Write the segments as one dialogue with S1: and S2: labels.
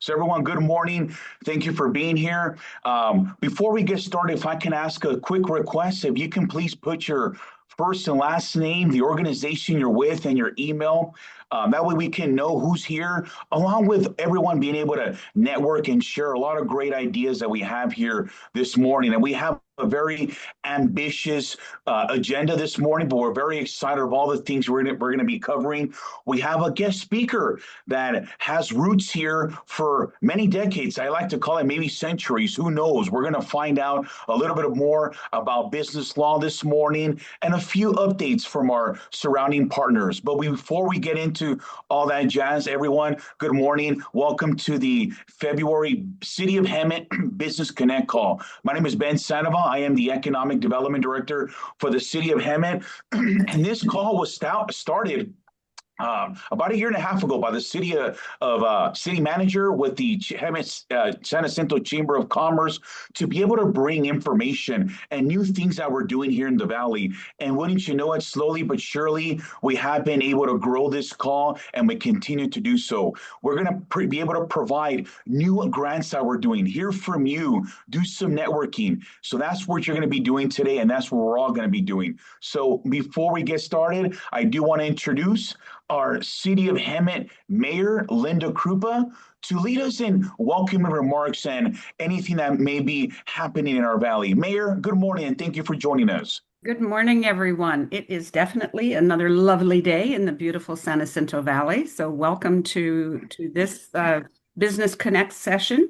S1: So everyone, good morning. Thank you for being here. Before we get started, if I can ask a quick request, if you can please put your first and last name, the organization you're with, and your email. That way we can know who's here, along with everyone being able to network and share a lot of great ideas that we have here this morning. And we have a very ambitious agenda this morning, but we're very excited of all the things we're gonna be covering. We have a guest speaker that has roots here for many decades. I like to call it maybe centuries. Who knows? We're going to find out a little bit more about business law this morning and a few updates from our surrounding partners. But before we get into all that jazz, everyone, good morning. Welcome to the February City of Hemet Business Connect call. My name is Ben Sandoval. I am the Economic Development Director for the City of Hemet. And this call was started about a year and a half ago by the city manager with the San Jacinto Chamber of Commerce to be able to bring information and new things that we're doing here in the Valley. And wouldn't you know it, slowly but surely, we have been able to grow this call and we continue to do so. We're going to be able to provide new grants that we're doing, hear from you, do some networking. So that's what you're going to be doing today, and that's what we're all going to be doing. So before we get started, I do want to introduce our City of Hemet Mayor, Linda Krupa, to lead us in welcoming remarks and anything that may be happening in our valley. Mayor, good morning, and thank you for joining us.
S2: Good morning, everyone. It is definitely another lovely day in the beautiful San Jacinto Valley. So welcome to this Business Connect session.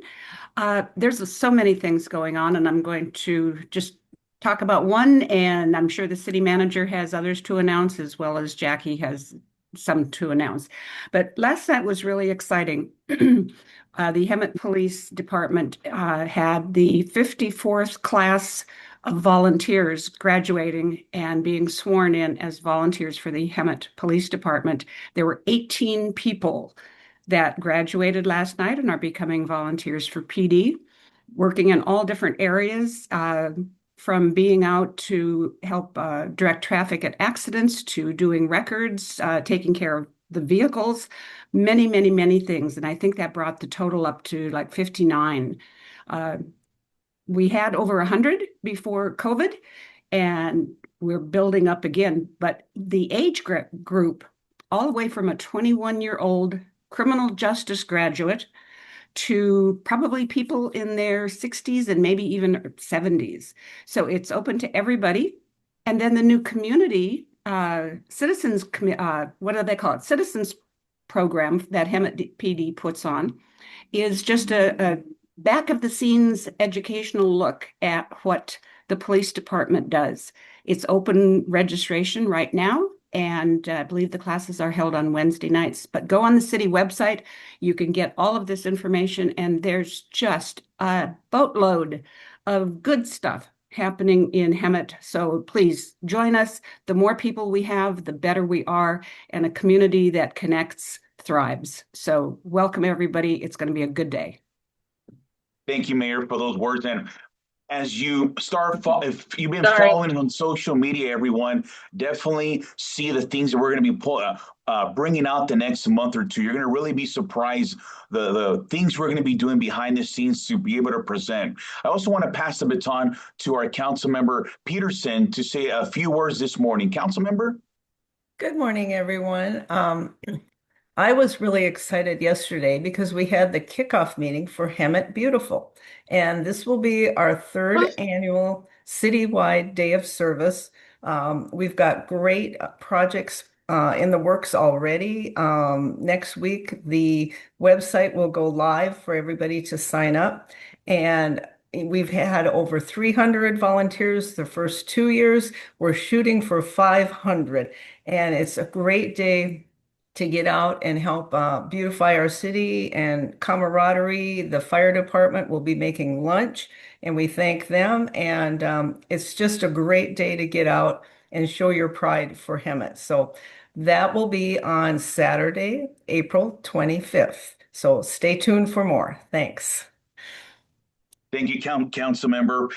S2: There's so many things going on, and I'm going to just talk about one, and I'm sure the city manager has others to announce, as well as Jackie has some to announce. But last night was really exciting. The Hemet Police Department had the 54th class of volunteers graduating and being sworn in as volunteers for the Hemet Police Department. There were 18 people that graduated last night and are becoming volunteers for PD, working in all different areas, from being out to help direct traffic at accidents, to doing records, taking care of the vehicles, many, many, many things. And I think that brought the total up to like 59. We had over 100 before COVID, and we're building up again. But the age group, all the way from a 21-year-old criminal justice graduate to probably people in their 60s and maybe even 70s. So it's open to everybody. And then the new community, citizens, what do they call it? Citizens program that Hemet PD puts on is just a back of the scenes educational look at what the police department does. It's open registration right now, and I believe the classes are held on Wednesday nights. But go on the city website, you can get all of this information, and there's just a boatload of good stuff happening in Hemet. So please join us. The more people we have, the better we are, and a community that connects thrives. So welcome, everybody. It's going to be a good day.
S1: Thank you, Mayor, for those words. And as you start, if you've been following on social media, everyone, definitely see the things that we're going to be bringing out the next month or two. You're going to really be surprised the things we're going to be doing behind the scenes to be able to present. I also want to pass the baton to our council member, Peterson, to say a few words this morning. Council member?
S3: Good morning, everyone. I was really excited yesterday because we had the kickoff meeting for Hemet Beautiful. And this will be our third annual citywide day of service. We've got great projects in the works already. Next week, the website will go live for everybody to sign up. And we've had over 300 volunteers the first 2 years. We're shooting for 500. And it's a great day to get out and help beautify our city and camaraderie. The fire department will be making lunch, and we thank them. And it's just a great day to get out and show your pride for Hemet. So that will be on Saturday, April 25th. So stay tuned for more. Thanks.
S1: Thank you, council member.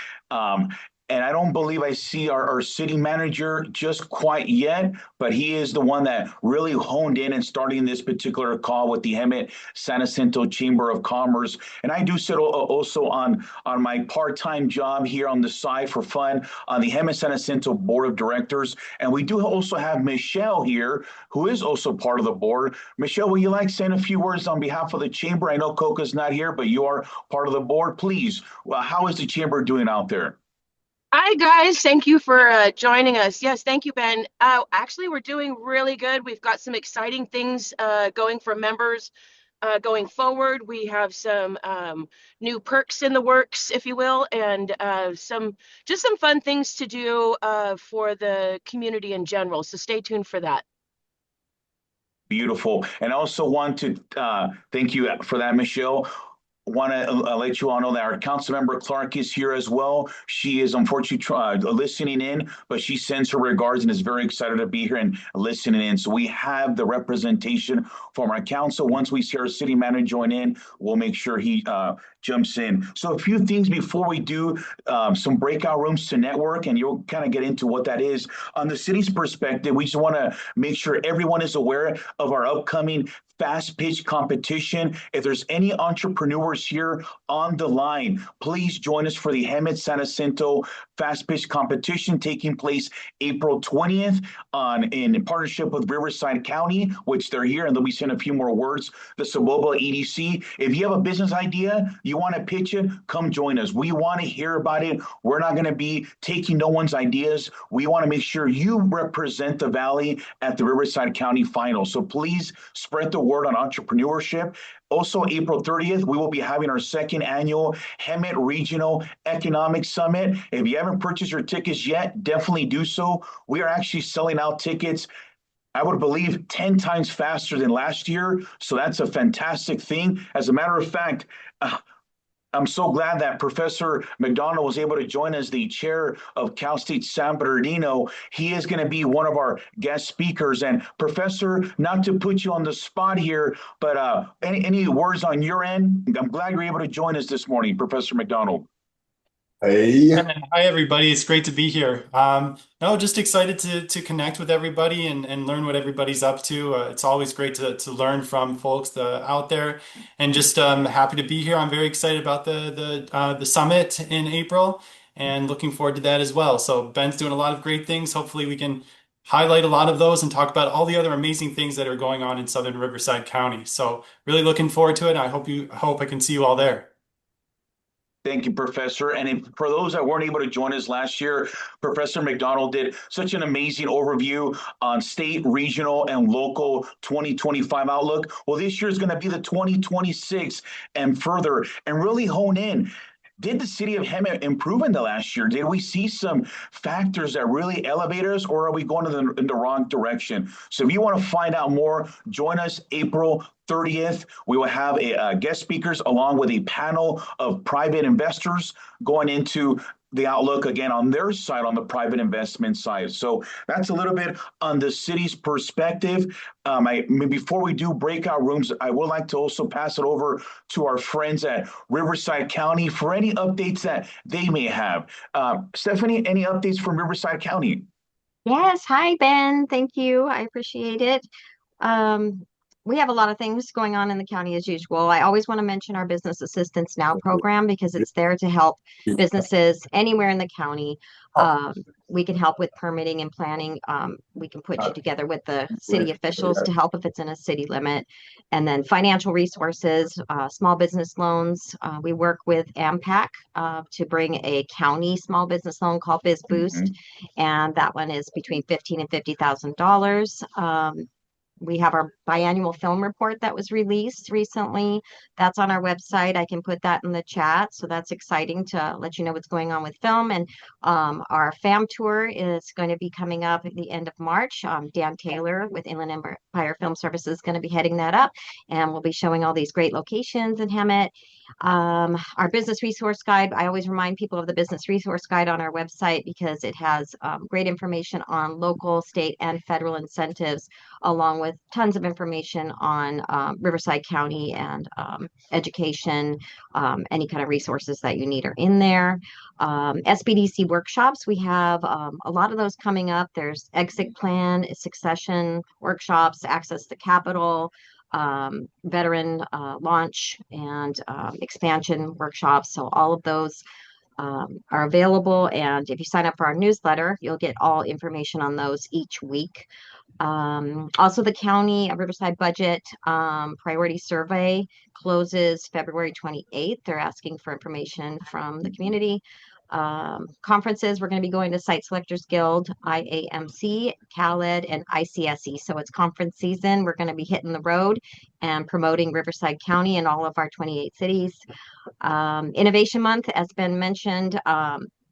S1: And I don't believe I see our city manager just quite yet, but he is the one that really honed in and starting this particular call with the Hemet San Jacinto Chamber of Commerce. And I do sit also on my part-time job here on the side for fun on the Hemet San Jacinto Board of Directors. And we do also have Michelle here, who is also part of the board. Michelle, would you like saying a few words on behalf of the chamber? I know Coca's not here, but you are part of the board. Please, how is the chamber doing out there?
S4: Hi, guys. Thank you for joining us. Yes, thank you, Ben. Actually, we're doing really good. We've got some exciting things going for members going forward. We have some new perks in the works, if you will, and some fun things to do for the community in general. So stay tuned for that.
S1: Beautiful. And I also want to thank you for that, Michelle. Want to let you all know that our council member Clark is here as well. She is unfortunately listening in, but she sends her regards and is very excited to be here and listening in. So we have the representation from our council. Once we see our city manager join in, we'll make sure he jumps in. So a few things before we do some breakout rooms to network, and you'll kind of get into what that is. On the city's perspective, we just want to make sure everyone is aware of our upcoming fast pitch competition. If there's any entrepreneurs here on the line, please join us for the Hemet San Jacinto fast pitch competition taking place April 20th in partnership with Riverside County, which they're here, and they'll be saying a few more words, the Soboba EDC. If you have a business idea, you want to pitch it, come join us. We want to hear about it. We're not going to be taking no one's ideas. We want to make sure you represent the Valley at the Riverside County Final. So please spread the word on entrepreneurship. Also, April 30th, we will be having our second annual Hemet Regional Economic Summit. If you haven't purchased your tickets yet, definitely do so. We are actually selling out tickets, I would believe, 10 times faster than last year. So that's a fantastic thing. As a matter of fact, I'm so glad that Professor McDonald was able to join as the chair of Cal State San Bernardino. He is going to be one of our guest speakers. And Professor, not to put you on the spot here, but any words on your end? I'm glad you're able to join us this morning, Professor McDonald.
S5: Hey. Hi, everybody. It's great to be here. No, just excited to connect with everybody and learn what everybody's up to. It's always great to learn from folks out there, and just happy to be here. I'm very excited about the summit in April and looking forward to that as well. So Ben's doing a lot of great things. Hopefully we can highlight a lot of those and talk about all the other amazing things that are going on in Southern Riverside County. So really looking forward to it. I hope I can see you all there.
S1: Thank you, Professor. And for those that weren't able to join us last year, Professor McDonald did such an amazing overview on state, regional, and local 2025 outlook. Well, this year is going to be the 2026 and further, and really hone in. Did the city of Hemet improve in the last year? Did we see some factors that really elevate us, or are we going in the wrong direction? So if you want to find out more, join us April 30th. We will have guest speakers along with a panel of private investors going into the outlook again on their side, on the private investment side. So that's a little bit on the city's perspective. Before we do breakout rooms, I would like to also pass it over to our friends at Riverside County for any updates that they may have. Stephanie, any updates from Riverside County?
S6: Yes. Hi, Ben. Thank you. I appreciate it. We have a lot of things going on in the county as usual. I always want to mention our Business Assistance Now program because it's there to help businesses anywhere in the county. We can help with permitting and planning. We can put you together with the city officials to help if it's in a city limit. And then financial resources, small business loans. We work with AMPAC to bring a county small business loan called Biz Boost. And that one is between $15,000 and $50,000. We have our biannual film report that was released recently. That's on our website. I can put that in the chat. So that's exciting to let you know what's going on with film. And our FAM tour is going to be coming up at the end of March. Dan Taylor with Inland Empire Film Services is going to be heading that up. And we'll be showing all these great locations in Hemet. Our business resource guide, I always remind people of the business resource guide on our website because it has great information on local, state, and federal incentives along with tons of information on Riverside County and education. Any kind of resources that you need are in there. SBDC workshops, we have a lot of those coming up. There's exit plan, succession workshops, access to capital, veteran launch, and expansion workshops. So all of those are available. And if you sign up for our newsletter, you'll get all information on those each week. Also, the county Riverside budget priority survey closes February 28th. They're asking for information from the community. Conferences, we're going to be going to Site Selectors Guild, IAMC, CalEd, and ICSE. So it's conference season. We're going to be hitting the road and promoting Riverside County in all of our 28 cities. Innovation Month, as Ben mentioned,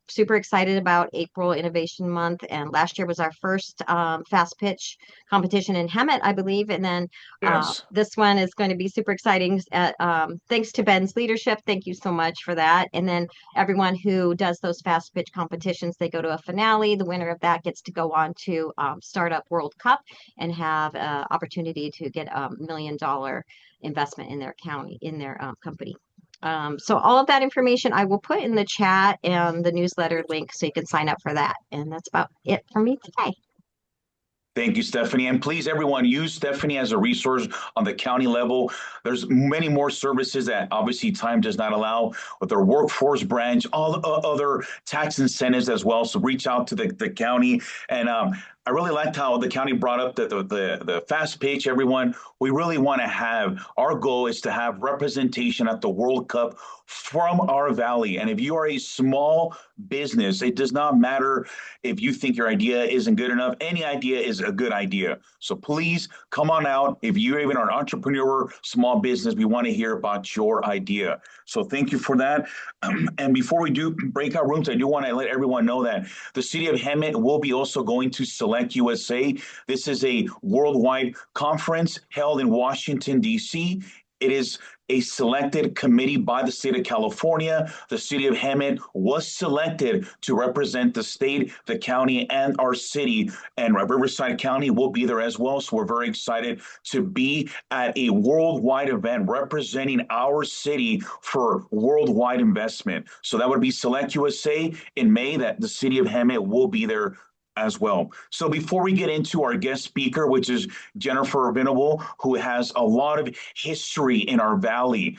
S6: super excited about April Innovation Month. And last year was our first fast pitch competition in Hemet, I believe. And then
S1: Yes.
S6: this one is going to be super exciting. Thanks to Ben's leadership. Thank you so much for that. And then everyone who does those fast pitch competitions, they go to a finale. The winner of that gets to go on to Startup World Cup and have an opportunity to get $1 million investment in their county, in their company. So all of that information I will put in the chat and the newsletter link so you can sign up for that. And that's about it for me today.
S1: Thank you, Stephanie. And please, everyone, use Stephanie as a resource on the county level. There's many more services that obviously time does not allow with their workforce branch, all the other tax incentives as well. So reach out to the county. And I really liked how the county brought up the fast pitch, everyone. We really want to have, our goal is to have representation at the World Cup from our valley. And if you are a small business, it does not matter if you think your idea isn't good enough. Any idea is a good idea. So please come on out. If you even are an entrepreneur, small business, we want to hear about your idea. So thank you for that. And before we do breakout rooms, I do want to let everyone know that the city of Hemet will be also going to Select USA. This is a worldwide conference held in Washington, D.C. It is a selected committee by the state of California. The city of Hemet was selected to represent the state, the county, and our city. And Riverside County will be there as well. So we're very excited to be at a worldwide event representing our city for worldwide investment. So that would be Select USA in May, that the city of Hemet will be there as well. So before we get into our guest speaker, which is Jennifer Venable, who has a lot of history in our valley,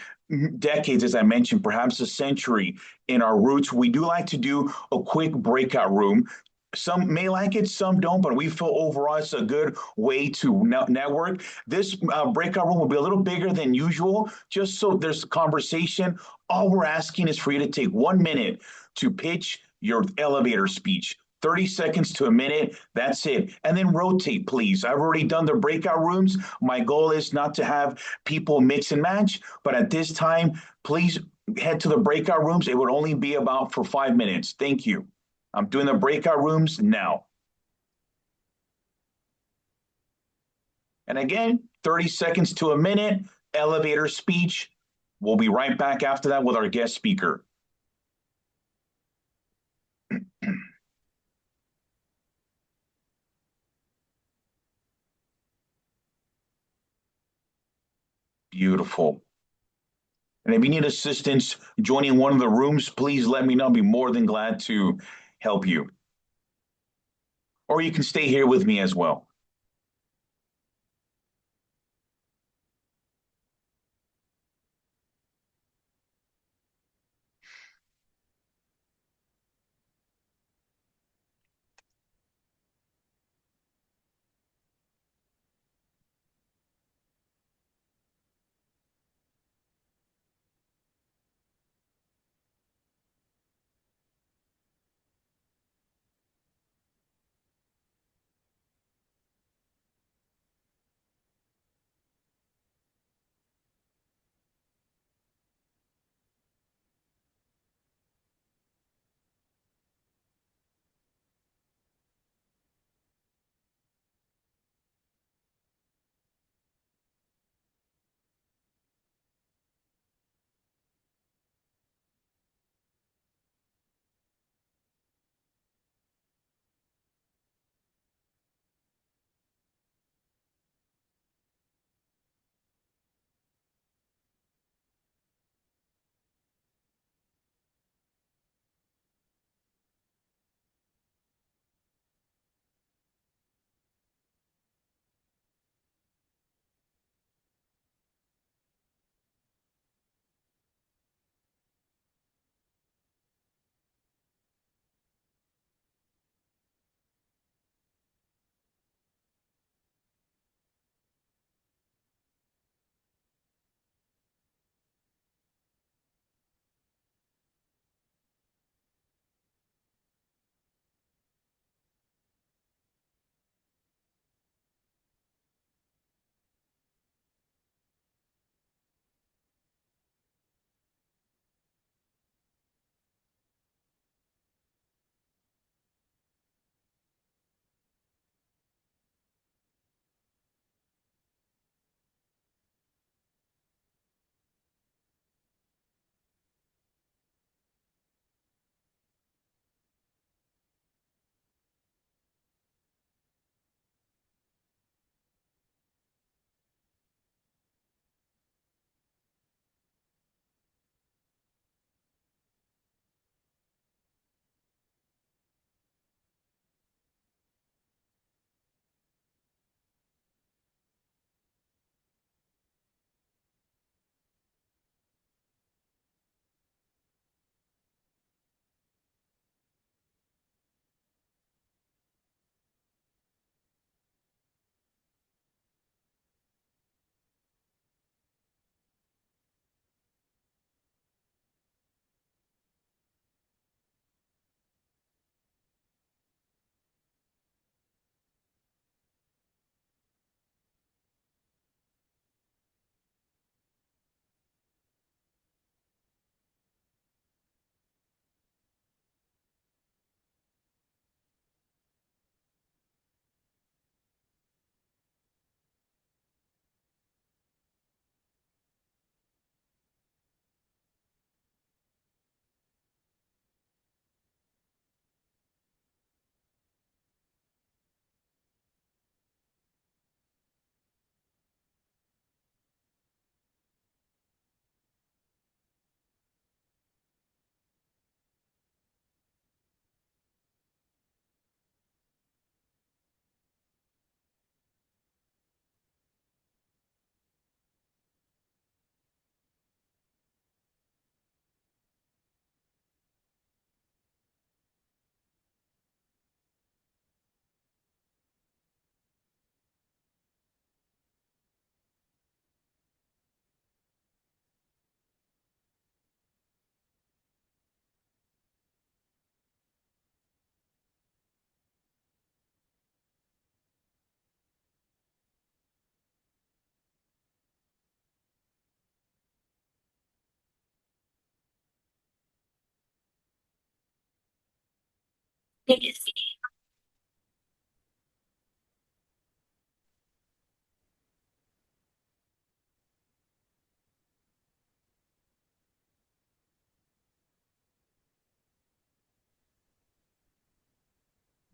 S1: decades, as I mentioned, perhaps a century in our roots, we do like to do a quick breakout room. Some may like it, some don't, but we feel overall it's a good way to network. This breakout room will be a little bigger than usual, just so there's conversation. All we're asking is for you to take 1 minute to pitch your elevator speech. 30 seconds to a minute, that's it. And then rotate, please. I've already done the breakout rooms. My goal is not to have people mix and match, but at this time, please head to the breakout rooms. It would only be about for 5 minutes. Thank you. I'm doing the breakout rooms now. And again, 30 seconds to a minute, elevator speech. We'll be right back after that with our guest speaker. Beautiful. And if you need assistance joining one of the rooms, please let me know. I'll be more than glad to help you. Or you can stay here with me as well.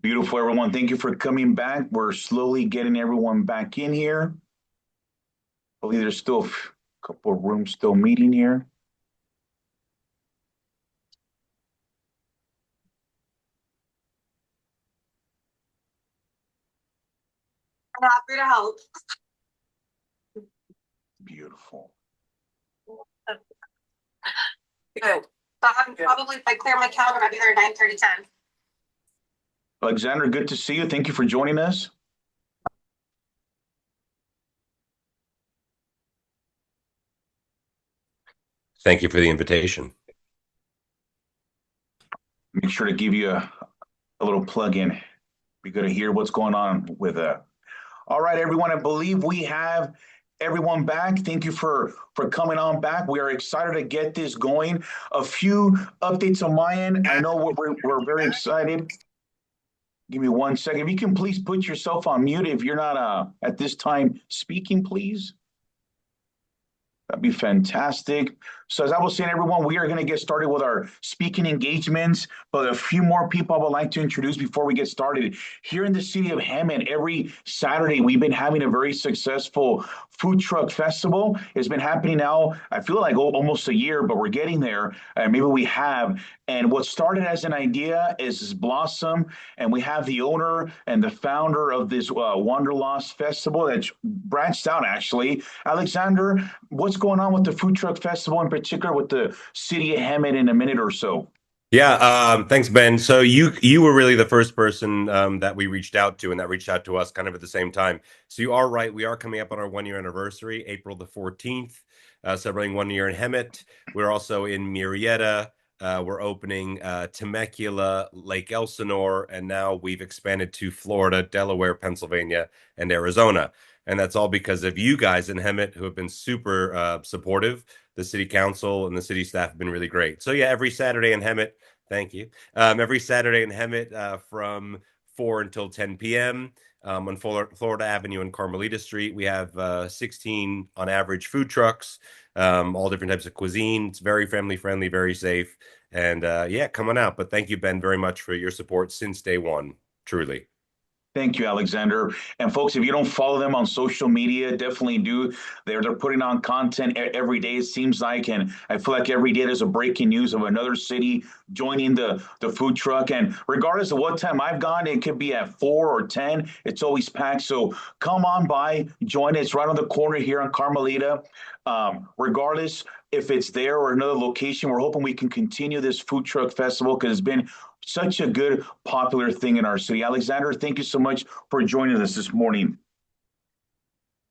S1: Beautiful, everyone. Thank you for coming back. We're slowly getting everyone back in here. I believe there's still a couple of rooms still meeting here.
S7: I'm happy to help.
S1: Beautiful.
S7: Good. So I'm probably, if I clear my calendar, I'll be there at 9:30, 10.
S1: Alexander, good to see you. Thank you for joining us.
S8: Thank you for the invitation.
S1: Make sure to give you a little plug-in. Be good to hear what's going on with All right, everyone. I believe we have everyone back. Thank you for coming on back. We are excited to get this going. A few updates on my end. I know we're very excited. Give me 1 second. If you can please put yourself on mute if you're not at this time speaking, please. That'd be fantastic. So as I was saying, everyone, we are going to get started with our speaking engagements, but a few more people I would like to introduce before we get started. Here in the city of Hemet, every Saturday, we've been having a very successful food truck festival. It's been happening now, I feel like almost a year, but we're getting there. Maybe we have. And what started as an idea is blossom, and we have the owner and the founder of this Wanderlust Festival that's branched out, actually. Alexander, what's going on with the food truck festival, in particular with the city of Hemet, in a minute or so?
S8: Yeah, thanks, Ben. So you were really the first person that we reached out to, and that reached out to us kind of at the same time. So you are right. We are coming up on our 1 year anniversary, April the 14th, celebrating 1 year in Hemet. We're also in Murrieta. We're opening Temecula, Lake Elsinore, and now we've expanded to Florida, Delaware, Pennsylvania, and Arizona. And that's all because of you guys in Hemet who have been super supportive. The city council and the city staff have been really great. So yeah, every Saturday in Hemet, thank you. Every Saturday in Hemet from 4 until 10 p.m. On Florida Avenue and Carmelita Street, we have 16 on average food trucks, all different types of cuisine. It's very family friendly, very safe, and yeah, come on out. But thank you, Ben, very much for your support since day one, truly.
S1: Thank you, Alexander. And folks, if you don't follow them on social media, definitely do. They're putting on content every day, it seems like. And I feel like every day there's a breaking news of another city joining the food truck. And regardless of what time I've gone, it could be at 4 or 10. It's always packed. So come on by, join it. It's right on the corner here on Carmelita. Regardless if it's there or another location, we're hoping we can continue this food truck festival because it's been such a good, popular thing in our city. Alexander, thank you so much for joining us this morning.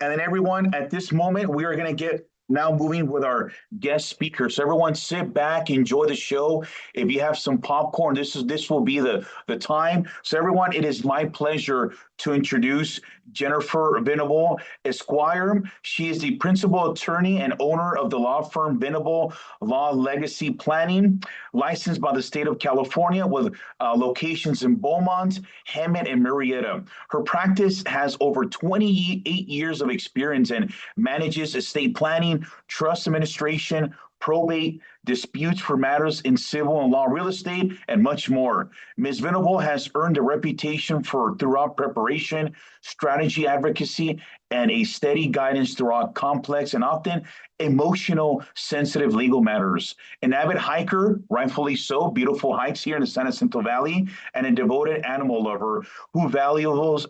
S1: And then everyone, at this moment, we are going to get now moving with our guest speaker. So everyone sit back, enjoy the show. If you have some popcorn, this will be the time. So everyone, it is my pleasure to introduce Jennifer Venable, Esquire. She is the principal attorney and owner of the law firm Venable Law Legacy Planning, licensed by the state of California with locations in Beaumont, Hemet, and Murrieta. Her practice has over 28 years of experience and manages estate planning, trust administration, probate, disputes for matters in civil and law real estate, and much more. Ms. Venable has earned a reputation for thorough preparation, strategy advocacy, and a steady guidance throughout complex and often emotional, sensitive legal matters. An avid hiker, rightfully so, beautiful hikes here in the San Jacinto Valley, and a devoted animal lover who values,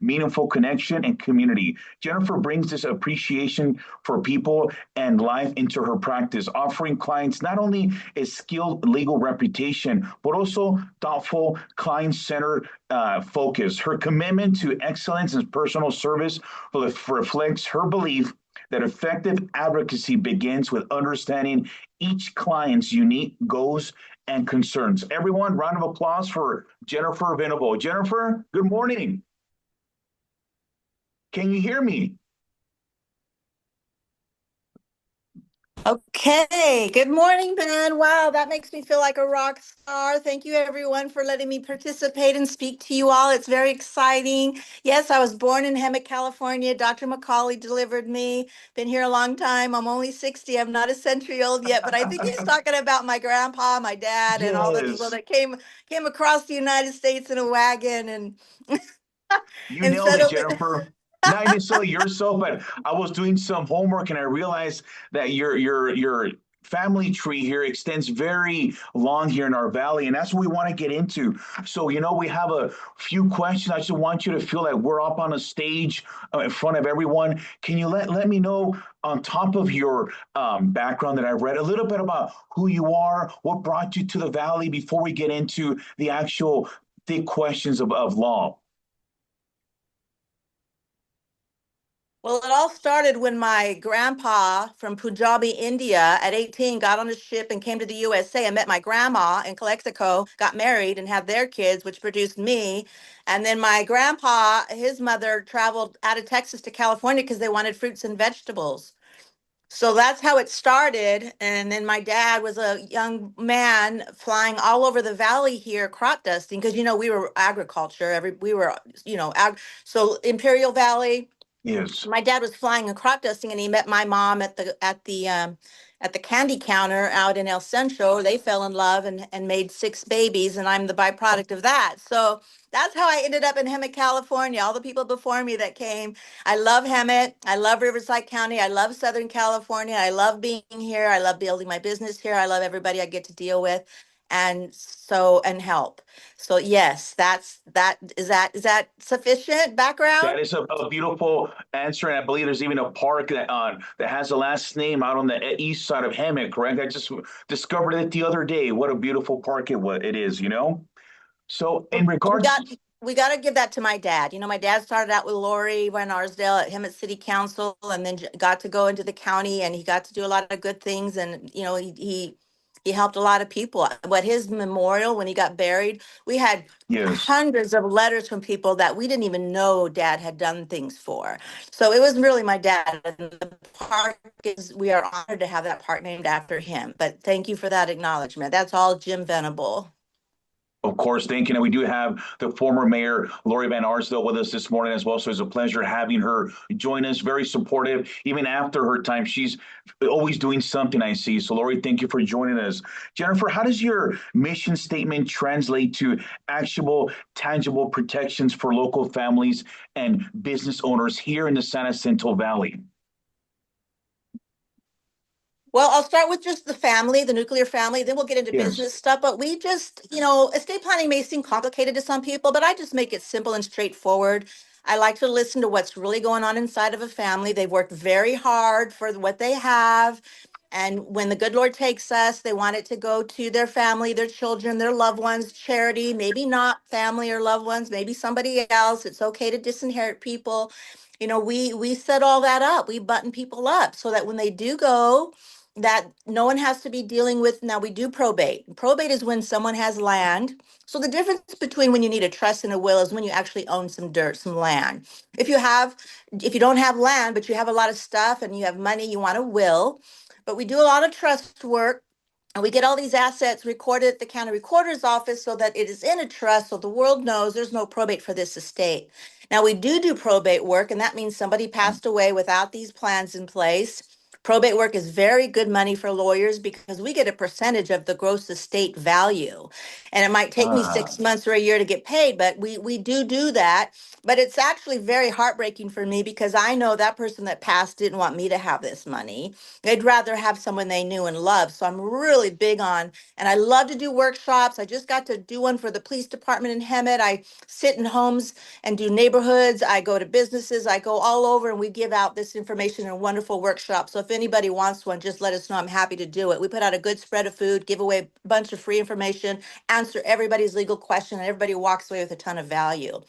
S1: meaningful connection and community. Jennifer brings this appreciation for people and life into her practice, offering clients not only a skilled legal reputation, but also thoughtful, client-centered focus. Her commitment to excellence and personal service reflects her belief that effective advocacy begins with understanding each client's unique goals and concerns. Everyone, round of applause for Jennifer Venable. Jennifer, good morning. Can you hear me?
S9: Okay, good morning, Ben. Wow, that makes me feel like a rock star. Thank you, everyone, for letting me participate and speak to you all. It's very exciting. Yes, I was born in Hemet, California. Dr. McCauley delivered me. Been here a long time. I'm only 60. I'm not a century old yet, but I think he's talking about my grandpa, my dad, and all the people
S1: Yes,
S9: that came across the United States in a wagon and
S1: you
S9: and
S1: nailed it,
S9: settled it.
S1: Jennifer. Not necessarily yourself, but I was doing some homework and I realized that your family tree here extends very long here in our valley, and that's what we want to get into. So, we have a few questions. I just want you to feel like we're up on a stage in front of everyone. Can you let me know on top of your background that I read a little bit about who you are, what brought you to the valley before we get into the actual thick questions of law?
S9: Well, it all started when my grandpa from Punjabi, India, at 18, got on a ship and came to the USA and met my grandma in Calexico, got married and had their kids, which produced me. And then my grandpa, his mother traveled out of Texas to California because they wanted fruits and vegetables. So that's how it started. And then my dad was a young man flying all over the valley here, crop dusting, because we were agriculture. We were, so Imperial Valley,
S1: Yes.
S9: my dad was flying and crop dusting and he met my mom at the candy counter out in El Centro. They fell in love and made 6 babies, and I'm the byproduct of that. So that's how I ended up in Hemet, California. All the people before me that came. I love Hemet. I love Riverside County. I love Southern California. I love being here. I love building my business here. I love everybody I get to deal with and help. So yes, that sufficient background?
S1: That is a beautiful answer, and I believe there's even a park that has the last name out on the east side of Hemet, correct? I just discovered it the other day. What a beautiful park it is. So, in
S9: We
S1: regards,
S9: got we got to give that to my dad. My dad started out with Lori Van Arsdale at Hemet City Council, and then got to go into the county, and he got to do a lot of good things, and he helped a lot of people. But his memorial, when he got buried, we had
S1: yes,
S9: hundreds of letters from people that we didn't even know dad had done things for. So it was really my dad. And the park we are honored to have that park named after him. But thank you for that acknowledgement. That's all Jim Venable.
S1: of course, thank you. And we do have the former mayor, Lori Van Arsdale, with us this morning as well. So it's a pleasure having her join us. Very supportive. Even after her time, she's always doing something, I see. So, Lori, thank you for joining us. Jennifer, how does your mission statement translate to actionable, tangible protections for local families and business owners here in the San Jacinto Valley?
S9: Well, I'll start with just the family, the nuclear family, then we'll get into
S1: Yes,
S9: business stuff. But we just, estate planning may seem complicated to some people, but I just make it simple and straightforward. I like to listen to what's really going on inside of a family. They've worked very hard for what they have. And when the good Lord takes us, they want it to go to their family, their children, their loved ones, charity, maybe not family or loved ones, maybe somebody else. It's okay to disinherit people. We set all that up. We button people up so that when they do go, that no one has to be dealing with. Now we do probate. Probate is when someone has land. So the difference between when you need a trust and a will is when you actually own some dirt, some land. If you don't have land, but you have a lot of stuff and you have money, you want a will. But we do a lot of trust work. And we get all these assets recorded at the county recorder's office so that it is in a trust so the world knows there's no probate for this estate. Now, we do probate work, and that means somebody passed away without these plans in place. Probate work is very good money for lawyers because we get a percentage of the gross estate value. And it might take me
S1: ah,
S9: 6 months or a year to get paid, but we do that. But it's actually very heartbreaking for me because I know that person that passed didn't want me to have this money. They'd rather have someone they knew and loved. So I'm really big on, and I love to do workshops. I just got to do one for the police department in Hemet. I sit in homes and do neighborhoods. I go to businesses. I go all over and we give out this information in wonderful workshops. So if anybody wants one, just let us know. I'm happy to do it. We put out a good spread of food, give away a bunch of free information, answer everybody's legal question, and everybody walks away with a ton of value.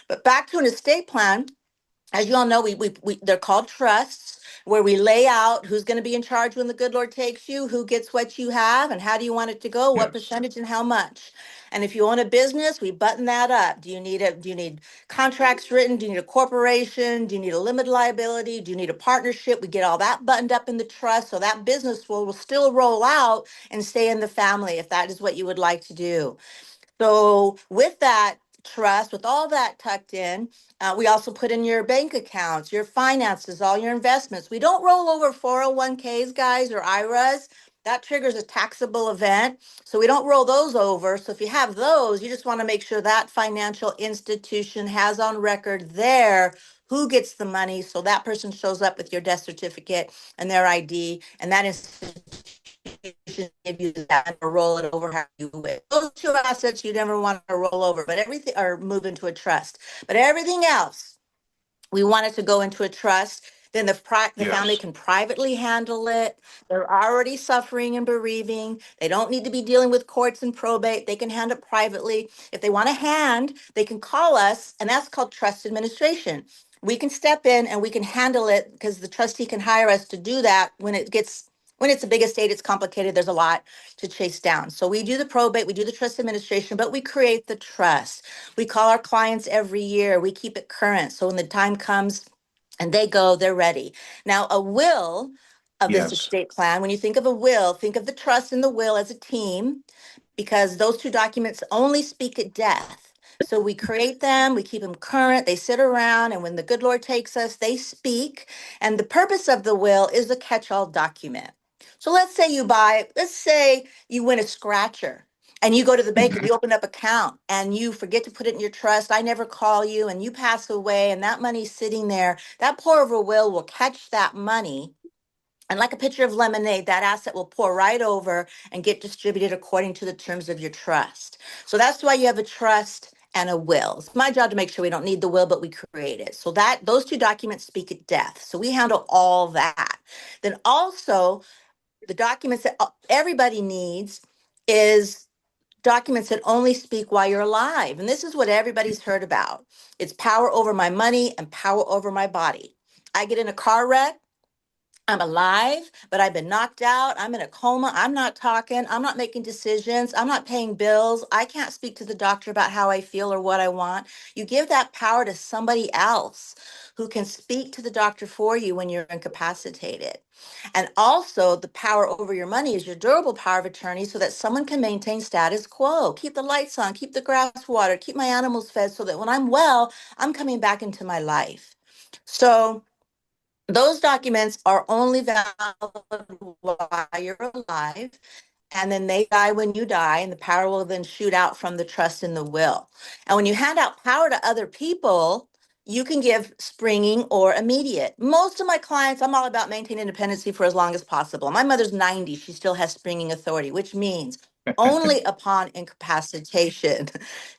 S9: But back to an estate plan, as you all know, they're called trusts. where we lay out who's going to be in charge when the good Lord takes you, who gets what you have, and how do you want it to go, what
S1: Yes.
S9: percentage and how much. And if you own a business, we button that up. Do you need contracts written? Do you need a corporation? Do you need a limited liability? Do you need a partnership? We get all that buttoned up in the trust so that business will still roll out and stay in the family if that is what you would like to do. So with that trust, with all that tucked in, we also put in your bank accounts, your finances, all your investments. We don't roll over 401ks, guys, or IRAs. That triggers a taxable event. So we don't roll those over. So if you have those, you just want to make sure that financial institution has on record there who gets the money. So that person shows up with your death certificate and their ID, and that institution give you that or roll it over how you wish. Those two assets you never want to roll over, but everything or move into a trust. But everything else, we want it to go into a trust. Then the family
S1: Yes.
S9: can privately handle it. They're already suffering and bereaving. They don't need to be dealing with courts and probate. They can hand it privately. If they want a hand, they can call us, and that's called trust administration. We can step in and we can handle it because the trustee can hire us to do that when it's a big estate, it's complicated. There's a lot to chase down. So we do the probate, we do the trust administration, but we create the trust. We call our clients every year. We keep it current. So when the time comes and they go, they're ready. Now, a will of this
S1: Yes.
S9: estate plan, when you think of a will, think of the trust and the will as a team because those two documents only speak at death. So we create them, we keep them current, they sit around, and when the good Lord takes us, they speak. And the purpose of the will is a catch-all document. So let's say you win a scratcher and you go to the bank and you open up an account and you forget to put it in your trust. I never call you and you pass away and that money's sitting there. That pour over will catch that money. And like a pitcher of lemonade, that asset will pour right over and get distributed according to the terms of your trust. So that's why you have a trust and a will. It's my job to make sure we don't need the will, but we create it. So that those two documents speak at death. So we handle all that. Then also the documents that everybody needs is documents that only speak while you're alive. And this is what everybody's heard about. It's power over my money and power over my body. I get in a car wreck. I'm alive, but I've been knocked out. I'm in a coma. I'm not talking. I'm not making decisions. I'm not paying bills. I can't speak to the doctor about how I feel or what I want. You give that power to somebody else who can speak to the doctor for you when you're incapacitated. And also, the power over your money is your durable power of attorney so that someone can maintain status quo, keep the lights on, keep the grass watered, keep my animals fed so that when I'm well, I'm coming back into my life. So, those documents are only valid while you're alive, and then they die when you die, and the power will then shoot out from the trust and the will. And when you hand out power to other people, you can give springing or immediate. Most of my clients, I'm all about maintaining independency for as long as possible. My mother's 90, she still has springing authority, which means only upon incapacitation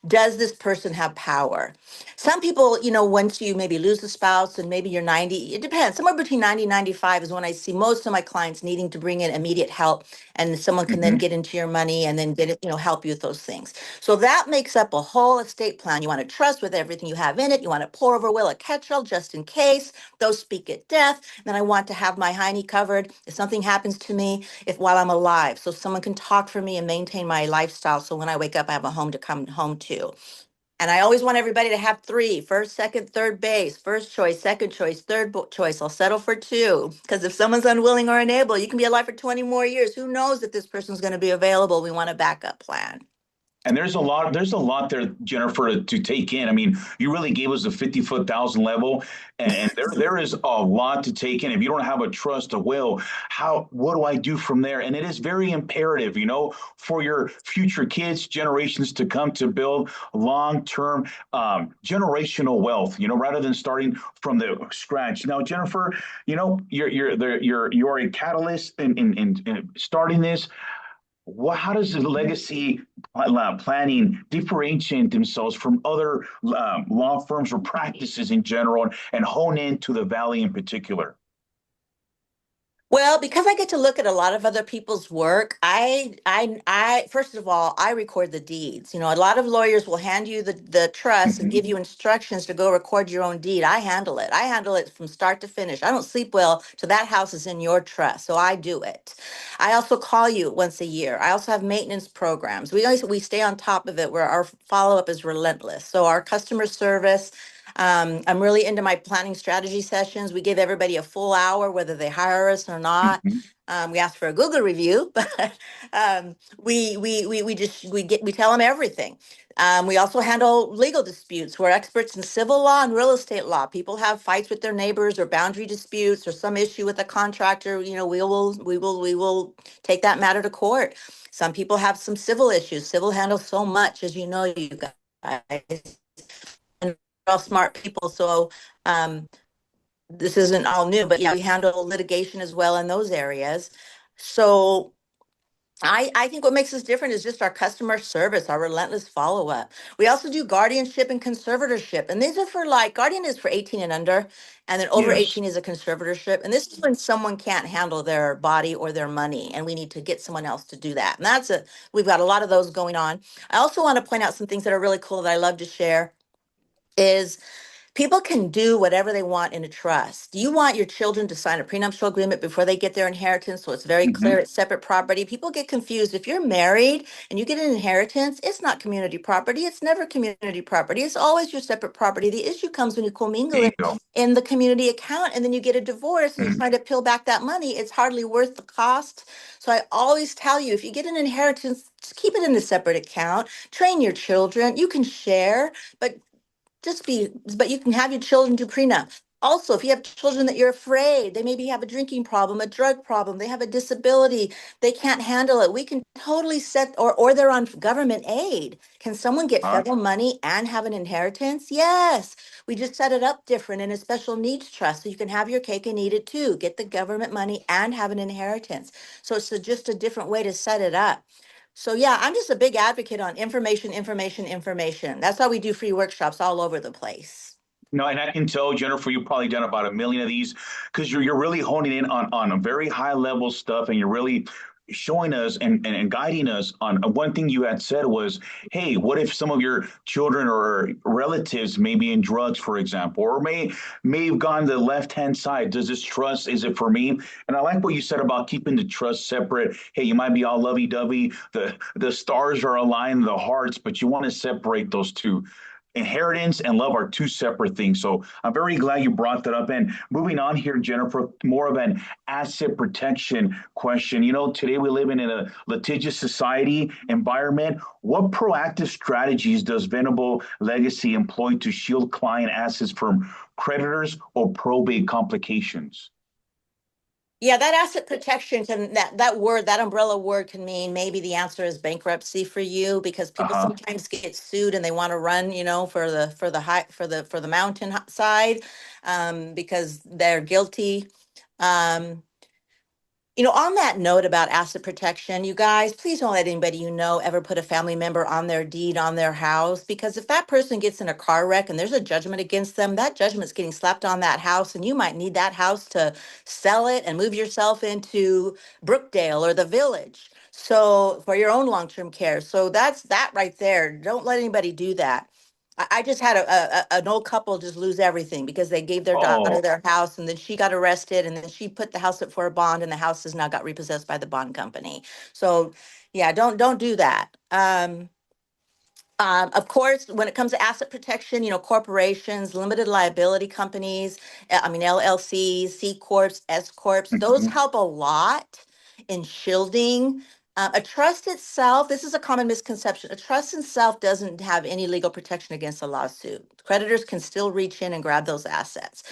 S9: does this person have power. Some people, once you maybe lose a spouse and maybe you're 90, it depends. Somewhere between 90 and 95 is when I see most of my clients needing to bring in immediate help, and someone can then get into your money and then get it, help you with those things. So that makes up a whole estate plan. You want to trust with everything you have in it. You want to pour over will, a catch-all just in case. Those speak at death. And then I want to have my hiney covered if something happens to me while I'm alive, so someone can talk for me and maintain my lifestyle. So when I wake up, I have a home to come home to. And I always want everybody to have three: first, second, third base, first choice, second choice, third choice. I'll settle for two. Because if someone's unwilling or unable, you can be alive for 20 more years. Who knows if this person's going to be available? We want a backup plan.
S1: And there's a lot there, Jennifer, to take in. I mean, you really gave us a 50,000 level, and there is a lot to take in. If you don't have a trust, a will, what do I do from there? And it is very imperative, for your future kids, generations to come, to build long-term generational wealth, rather than starting from the scratch. Now, Jennifer, you're a catalyst in starting this. How does the legacy planning differentiate themselves from other law firms or practices in general, and hone into the Valley in particular?
S9: Well, because I get to look at a lot of other people's work, first of all, I record the deeds. You know, a lot of lawyers will hand you the trust and give
S1: Mhm.
S9: you instructions to go record your own deed. I handle it. I handle it from start to finish. I don't sleep well till that house is in your trust, so I do it. I also call you once a year. I also have maintenance programs. We stay on top of it where our follow-up is relentless. So our customer service, I'm really into my planning strategy sessions. We give everybody a full hour, whether they hire us or not.
S1: Mhm.
S9: We ask for a Google review, but we tell them everything. We also handle legal disputes. We're experts in civil law and real estate law. People have fights with their neighbors or boundary disputes or some issue with a contractor. You know, we will take that matter to court. Some people have some civil issues. Civil handles so much, as you know, you guys. And we're all smart people, so this isn't all new, but yeah, we handle litigation as well in those areas. So I think what makes us different is just our customer service, our relentless follow-up. We also do guardianship and conservatorship. And these are for like, guardian is for 18 and under, and then over
S1: Yes.
S9: 18 is a conservatorship. And this is when someone can't handle their body or their money, and we need to get someone else to do that. And we've got a lot of those going on. I also want to point out some things that are really cool that I love to share is people can do whatever they want in a trust. You want your children to sign a prenuptial agreement before they get their inheritance, so it's very clear
S1: Mhm.
S9: it's separate property. People get confused. If you're married and you get an inheritance, it's not community property. It's never community property. It's always your separate property. The issue comes when you
S1: There
S9: commingle
S1: you
S9: it
S1: go.
S9: in the community account and then you get a divorce and you're
S1: Mhm.
S9: trying to peel back that money. It's hardly worth the cost. So I always tell you, if you get an inheritance, just keep it in a separate account. Train your children. You can share, but but you can have your children do prenup. Also, if you have children that you're afraid, they maybe have a drinking problem, a drug problem, they have a disability, they can't handle it. We can totally or they're on government aid. Can someone get
S1: Huh?
S9: federal money and have an inheritance? Yes. We just set it up different in a special needs trust so you can have your cake and eat it too. Get the government money and have an inheritance. So it's just a different way to set it up. So yeah, I'm just a big advocate on information, information, information. That's why we do free workshops all over the place.
S1: No, and I can tell, Jennifer, you've probably done about a million of these because you're really honing in on a very high level stuff, and you're really showing us and guiding us on one thing you had said was, hey, what if some of your children or relatives may be in drugs, for example, or may have gone to the left hand side? Does this trust, is it for me? And I like what you said about keeping the trust separate. Hey, you might be all lovey dovey, the stars are aligned, the hearts, but you want to separate those two. Inheritance and love are two separate things. So I'm very glad you brought that up. And moving on here, Jennifer, more of an asset protection question. You know, today we live in a litigious society environment. What proactive strategies does Venable Legacy employ to shield client assets from creditors or probate complications?
S9: Yeah, that asset protection that umbrella word can mean maybe the answer is bankruptcy for you because people
S1: Uh-huh.
S9: sometimes get sued and they want to run, for the mountain side, because they're guilty. Um, on that note about asset protection, you guys, please don't let anybody you know ever put a family member on their deed on their house, because if that person gets in a car wreck and there's a judgment against them, that judgment's getting slapped on that house, and you might need that house to sell it and move yourself into Brookdale or the Village. So for your own long-term care. So that's that right there. Don't let anybody do that. I just had an old couple just lose everything because they gave their daughter
S1: Oh,
S9: their house and then she got arrested and then she put the house up for a bond and the house has now got repossessed by the bond company. So yeah, don't do that. Of course, when it comes to asset protection, corporations, limited liability companies, LLCs, C corps, S corps, those
S1: mhm.
S9: help a lot in shielding. A trust itself, this is a common misconception. A trust itself doesn't have any legal protection against a lawsuit. Creditors can still reach in and grab those assets.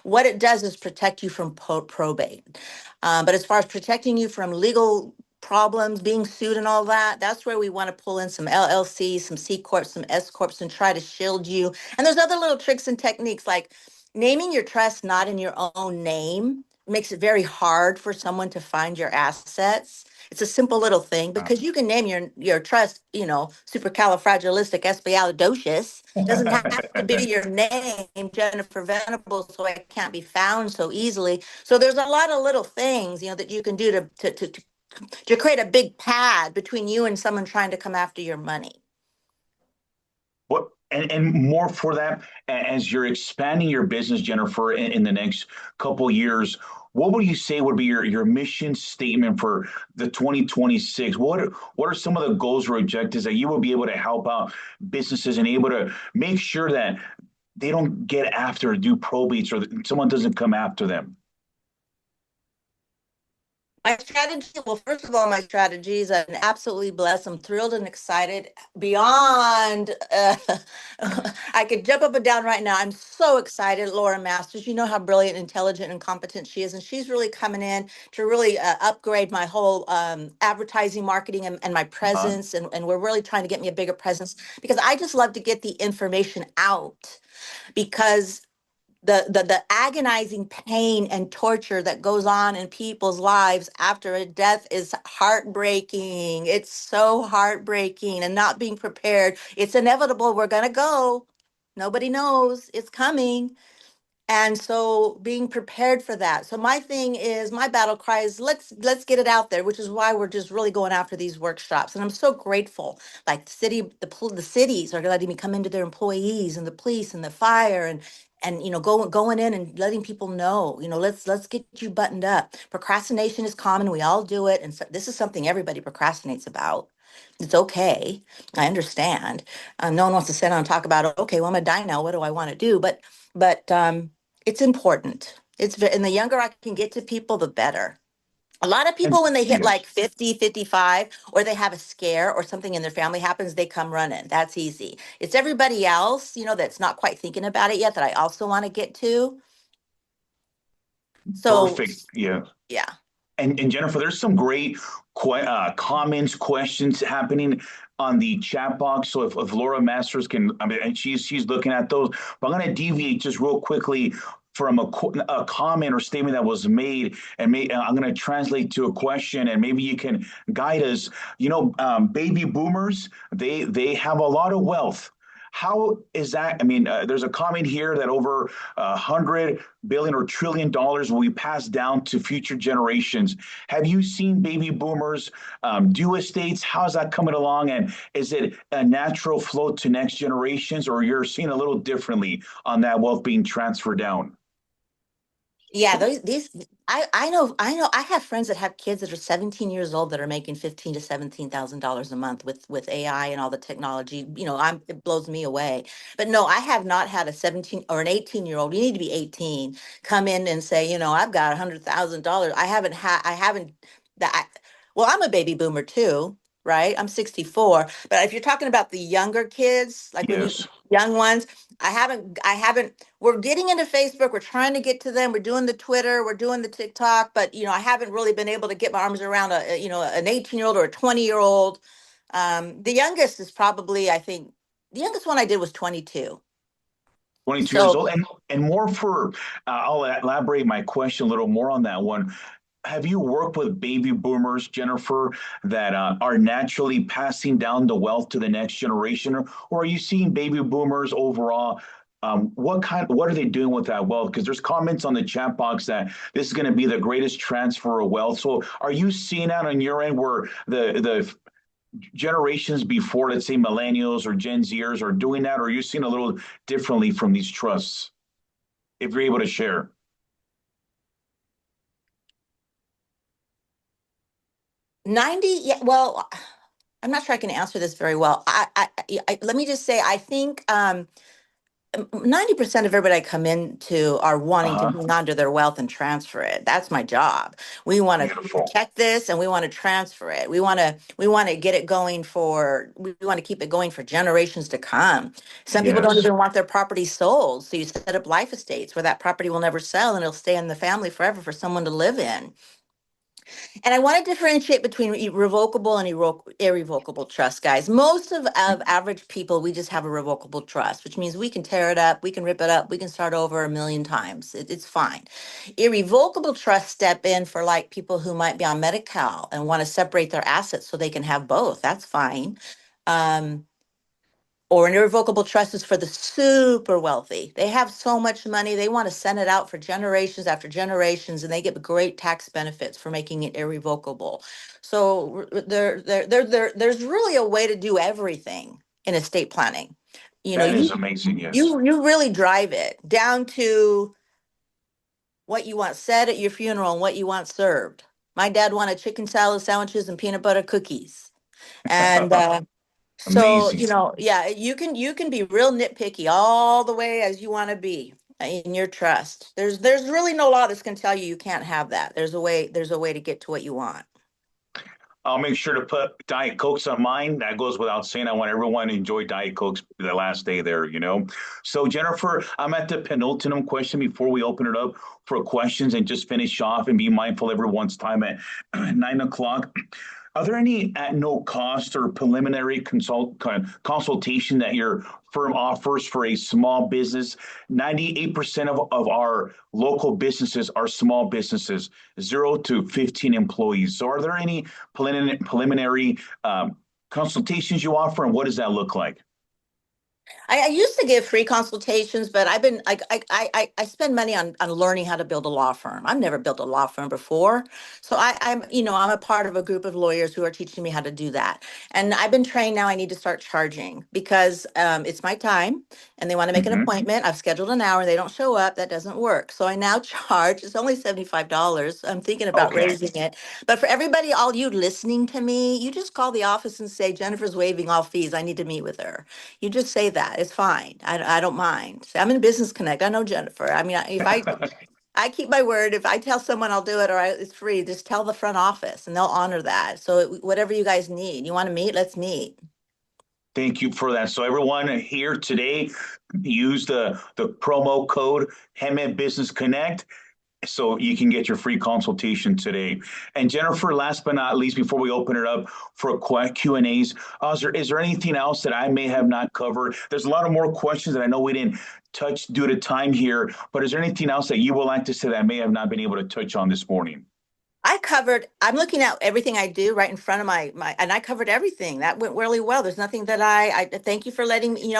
S9: What it does is protect you from probate. But as far as protecting you from legal problems, being sued and all that, that's where we want to pull in some LLCs, some C Corps, some S Corps and try to shield you. And there's other little tricks and techniques like naming your trust not in your own name makes it very hard for someone to find your assets. It's a simple little thing because you can name your trust, supercalifragilisticexpialidocious. Doesn't have to be your name, Jennifer Venable, so I can't be found so easily. So there's a lot of little things, that you can do to create a big pad between you and someone trying to come after your money.
S1: What and more for that as you're expanding your business, Jennifer, in the next couple years, what would you say would be your mission statement for the 2026? What are some of the goals or objectives that you will be able to help out businesses and able to make sure that they don't get after do probates or that someone doesn't come after them?
S9: My strategy, well, first of all, my strategy is I'm absolutely blessed. I'm thrilled and excited beyond. I could jump up and down right now. I'm so excited. Laura Masters, you know how brilliant, intelligent, and competent she is. And she's really coming in to really upgrade my whole advertising, marketing, and my presence. And we're really trying to get me a bigger presence because I just love to get the information out because the agonizing pain and torture that goes on in people's lives after a death is heartbreaking. It's so heartbreaking and not being prepared. It's inevitable. We're going to go. Nobody knows. It's coming. And so being prepared for that. So my thing is, my battle cry is let's get it out there, which is why we're just really going after these workshops. And I'm so grateful. Like the cities are letting me come into their employees and the police and the fire and going in and letting people know, let's get you buttoned up. Procrastination is common. We all do it. And so this is something everybody procrastinates about. It's okay. I understand. No one wants to sit down and talk about, okay, well, I'm gonna die now. What do I want to do? But it's important. And the younger I can get to people, the better. A lot of people, when they hit like 50, 55, or they have a scare or something in their family happens, they come running. That's easy. It's everybody else, that's not quite thinking about it yet that I also want to get to. So,
S1: Perfect. Yeah.
S9: Yeah.
S1: And Jennifer, there's some great comments, questions happening on the chat box. So if Laura Masters can, and she's looking at those, but I'm going to deviate just real quickly from a comment or statement that was made, and I'm going to translate to a question, and maybe you can guide us. Baby boomers, they have a lot of wealth. How is that? I mean, there's a comment here that over $100 billion or $1 trillion will be passed down to future generations. Have you seen baby boomers do estates? How's that coming along? And is it a natural flow to next generations, or you're seeing a little differently on that wealth being transferred down?
S9: Yeah, I know I have friends that have kids that are 17 years old that are making $15,000 to $17,000 a month with AI and all the technology. It blows me away. But no, I have not had a 17 or an 18-year-old. You need to be 18, come in and say, I've got $100,000. I haven't well, I'm a baby boomer too, right? I'm 64. But if you're talking about the younger kids, like
S1: Yes.
S9: young ones, I haven't, we're getting into Facebook. We're trying to get to them. We're doing the Twitter, we're doing the TikTok, but I haven't really been able to get my arms around an 18-year-old or a 20-year-old. The youngest is probably, I think, the youngest one I did was 22.
S1: 22 years old. And more for, I'll elaborate my question a little more on that one. Have you worked with baby boomers, Jennifer, that are naturally passing down the wealth to the next generation? Or are you seeing baby boomers overall? What are they doing with that wealth? Because there's comments on the chat box that this is going to be the greatest transfer of wealth. So are you seeing that on your end where the generations before, let's say millennials or Gen Zers are doing that? Or are you seeing a little differently from these trusts? If you're able to share.
S9: 90, yeah, well, I'm not sure I can answer this very well. Let me just say, I think 90% of everybody I come into are wanting to hang on to their wealth and transfer it. That's my job. We want to protect this and we want to transfer it. We want to get it going we want to keep it going for generations to come. Some people don't even want their property sold. So you set up life estates where that property will never sell and it'll stay in the family forever for someone to live in. And I want to differentiate between revocable and irrevocable trust, guys. Most of average people, we just have a revocable trust, which means we can tear it up, we can rip it up, we can start over a million times. It's fine. Irrevocable trusts step in for like people who might be on Medi-Cal and want to separate their assets so they can have both. That's fine. Or an irrevocable trust is for the super wealthy. They have so much money, they want to send it out for generations after generations, and they get great tax benefits for making it irrevocable. So there's really a way to do everything in estate planning. You know,
S1: That is amazing, yes.
S9: you really drive it down to what you want said at your funeral and what you want served. My dad wanted chicken salad sandwiches and peanut butter cookies. And so,
S1: Amazing.
S9: you know, yeah, you can be real nitpicky all the way as you want to be in your trust. There's really no law that's going to tell you can't have that. There's a way to get to what you want.
S1: I'll make sure to put Diet Cokes on mine. That goes without saying. I want everyone to enjoy Diet Cokes the last day there, you know. So, Jennifer, I'm at the penultimate question before we open it up for questions and just finish off and be mindful of everyone's time at 9 o'clock. Are there any at no cost or preliminary consultation that your firm offers for a small business? 98% of our local businesses are small businesses, 0 to 15 employees. So are there any preliminary consultations you offer, and what does that look like?
S9: I used to give free consultations, but I've been like I spend money on learning how to build a law firm. I've never built a law firm before, so I'm a part of a group of lawyers who are teaching me how to do that. And I've been trained now. I need to start charging because it's my time, and they want to make an appointment. I've scheduled an hour, and they don't show up. That doesn't work. So I now charge. It's only $75. I'm thinking about raising it. But for everybody, all you listening to me, you just call the office and say Jennifer's waiving all fees. I need to meet with her. You just say that. It's fine. I don't mind. I'm in Business Connect. I know Jennifer. I mean, if I keep my word, if I tell someone I'll do it it's free, just tell the front office and they'll honor that. So whatever you guys need, you want to meet, let's meet.
S1: Thank you for that. So everyone here today, use the promo code Hemet Business Connect, so you can get your free consultation today. And Jennifer, last but not least, before we open it up for Q&As, is there anything else that I may have not covered? There's a lot of more questions that I know we didn't touch due to time here, but is there anything else that you would like to say that I may have not been able to touch on this morning?
S9: I'm looking at everything I do right in front of my, and I covered everything. That went really well. There's nothing that I thank you for letting me,